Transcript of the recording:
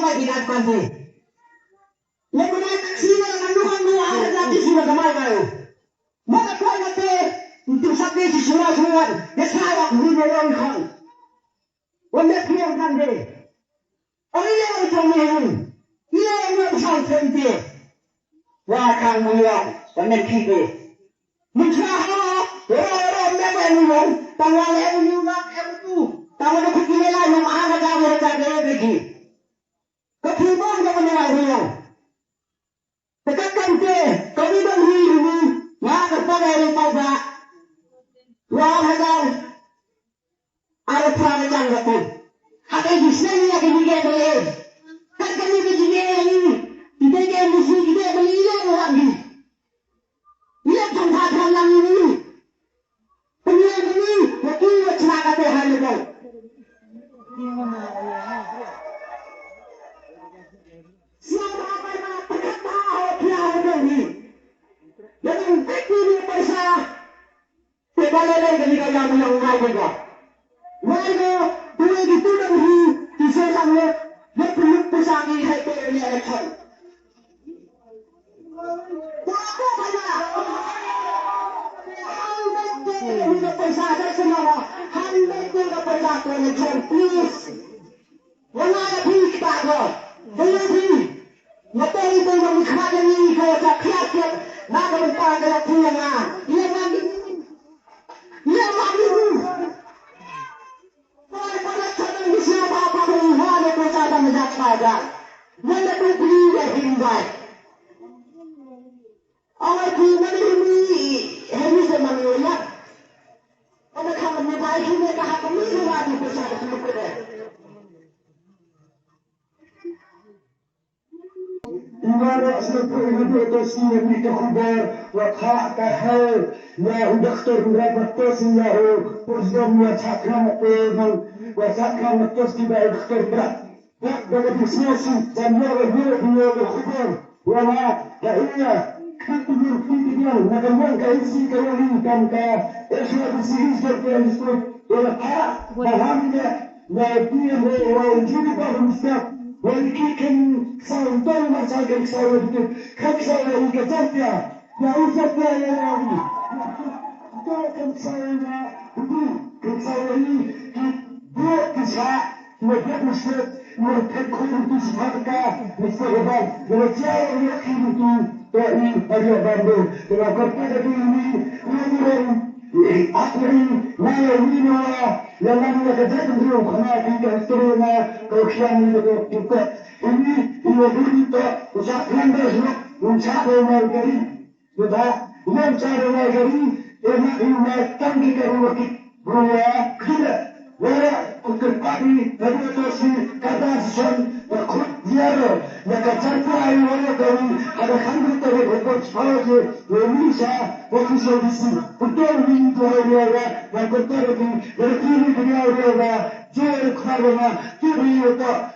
lagi nanti. Lagu naik sini kandungan dua ada lagi sini kemana kau? Maka kau nanti untuk sampai di semua ya saya beri orang kan. Wanda piang kan deh. Orang yang macam ini, ia yang besar sendiri. Wah kang mulia, wanda kita. Muncul orang memang mulia, tanggal yang mulia itu. Tanggal itu kita lah yang ada jauh dari lagi. Ketimbang yang mulia. Tekan ke, kami beri ini, ya kepada yang pada, wah hadal, ada perang jangan. Hati di sini lagi juga boleh. Kan kami juga ini, kita yang musuh kita beli lagi. Lihat tempat lang ini, penyel ini, waktu cerita terhal itu. Siapa yang berkata apa ini? Yang ini persa, tidak lelai ketika yang juga. Warga dua itu lagi bisa sampai berpeluk pesangi hati ini election. Apa saja? Hanya persa semua, hanya persa election, please. Wala lebih kita go, lebih. Mata itu yang dikhawati ini kalau tak kiat, nak bertahan dengan tiangnya. Ia lagi. Siapa pilihan yang bercadang menjadi mana tu pilih hinggai. Awak pilih ini semuanya. Ada kamu menjadi ini kahak ini semua di bercadang semua. Ingara seperti itu sih kita kubar wakah kahal ya udaktor berapa tosin ya pusdom ya cakram pemang وسكن التصل بعد اختبار بقى بسياسي تنور الدنيا بالخبر ولا كأنه كتير في الدنيا نقدر كأنسي كلامي كم إيش هذا السيريز ده الأسلوب ولا حق مهمة لا يبين ويجيب بعض المستوى ولكن كان صار ما صار كان صار كان صار كتبت يا أوسط يا راوي كان صار كان صار تسعة مرتب مشترك مرتب كل تسعة مستقبل ورجال يقيمون تأمين اليابان لو كنت تدري نظرا أقوى ما يمين ولا لما نتجد اليوم خناقي كهسترينا كوشيان يدوك إني يوجد وشاكران بجنا ونشاكر ما الجري وده يوم شاكر ما الجري إنه تنجي كروكي هو كده ولا كتبي فدوسي كداسون وكل زيارة لكتبت أي ولا كوني هذا خمسة ترى بقول شايف وميشا وكيسو بيسي كتير من دوريا وكتير من ولكن دنيا وريا جيل كارما تبي يوتا